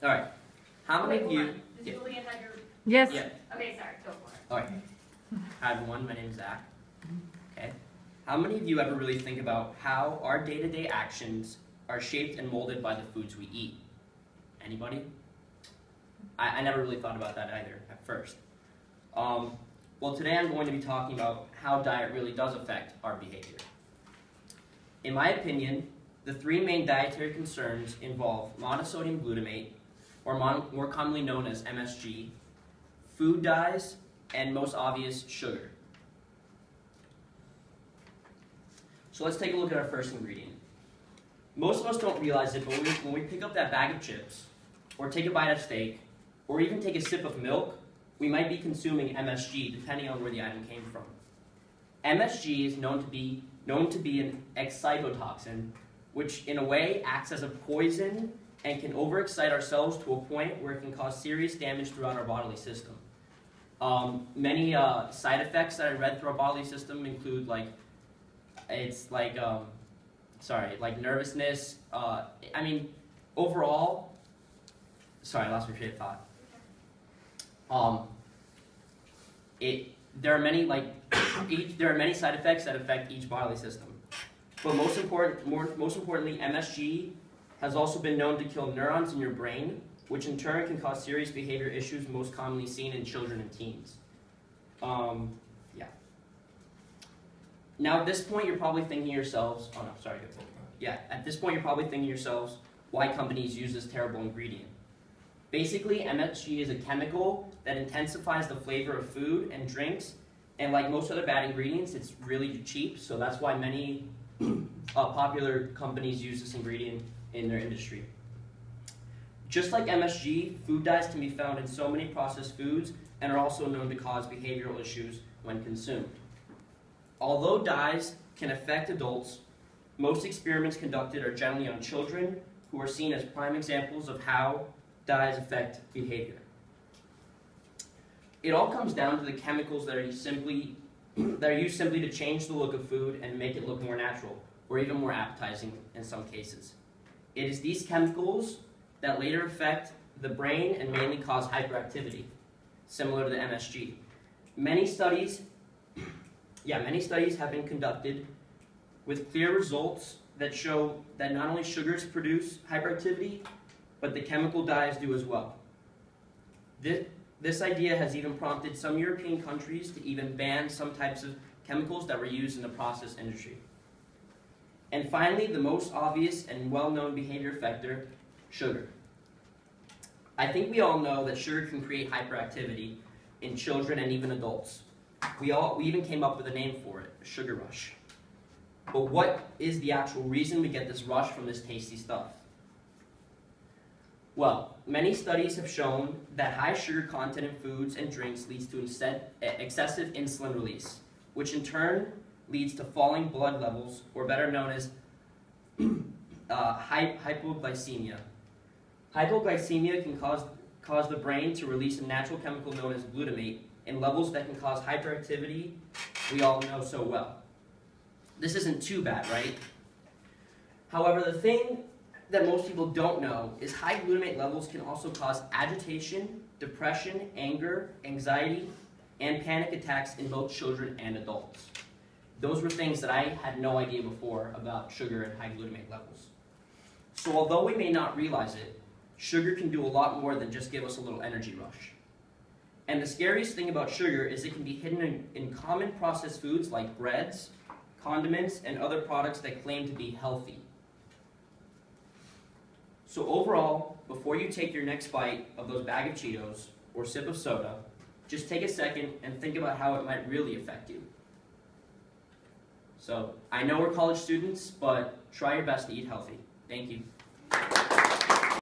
All right. How many of you? Does Julie have your? Yes. Yeah. Okay, sorry. Go for it. All right. Hi everyone. My name is Zach. Okay. How many of you ever really think about how our day-to-day actions are shaped and molded by the foods we eat? Anybody? I never really thought about that either at first. Well, today I'm going to be talking about how diet really does affect our behavior. In my opinion, the three main dietary concerns involve monosodium glutamate, or more commonly known as MSG, food dyes, and most obvious, sugar. So let's take a look at our first ingredient. Most of us don't realize it, but when we pick up that bag of chips, or take a bite of steak, or even take a sip of milk, we might be consuming MSG, depending on where the item came from. MSG is known to be an excitotoxin, which in a way acts as a poison and can overexcite ourselves to a point where it can cause serious damage throughout our bodily system. Many side effects that I read through our bodily system include like nervousness. Overall, sorry, I lost my train of thought. There are many side effects that affect each bodily system, but most importantly, MSG has also been known to kill neurons in your brain, which in turn can cause serious behavior issues most commonly seen in children and teens. Now at this point, you're probably thinking to yourselves, at this point, you're probably thinking to yourselves, why companies use this terrible ingredient. Basically, MSG is a chemical that intensifies the flavor of food and drinks, and like most other bad ingredients, it's really cheap, so that's why many popular companies use this ingredient in their industry. Just like MSG, food dyes can be found in so many processed foods and are also known to cause behavioral issues when consumed. Although dyes can affect adults, most experiments conducted are generally on children, who are seen as prime examples of how dyes affect behavior. It all comes down to the chemicals that are used simply to change the look of food and make it look more natural, or even more appetizing in some cases. It is these chemicals that later affect the brain and mainly cause hyperactivity, similar to the MSG. Many studies have been conducted with clear results that show that not only sugars produce hyperactivity, but the chemical dyes do as well. This idea has even prompted some European countries to even ban some types of chemicals that were used in the process industry. And finally, the most obvious and well-known behavior factor, sugar. I think we all know that sugar can create hyperactivity in children and even adults. We even came up with a name for it, sugar rush. But what is the actual reason we get this rush from this tasty stuff? Well, many studies have shown that high sugar content in foods and drinks leads to excessive insulin release, which in turn leads to falling blood levels, or better known as hypoglycemia. Hypoglycemia can cause the brain to release a natural chemical known as glutamate in levels that can cause hyperactivity we all know so well. This isn't too bad, right? However, the thing that most people don't know is high glutamate levels can also cause agitation, depression, anger, anxiety, and panic attacks in both children and adults. Those were things that I had no idea before about sugar and high glutamate levels. So although we may not realize it, sugar can do a lot more than just give us a little energy rush. And the scariest thing about sugar is it can be hidden in common processed foods like breads, condiments, and other products that claim to be healthy. So overall, before you take your next bite of those bag of Cheetos or sip of soda, just take a second and think about how it might really affect you. So I know we're college students, but try your best to eat healthy. Thank you.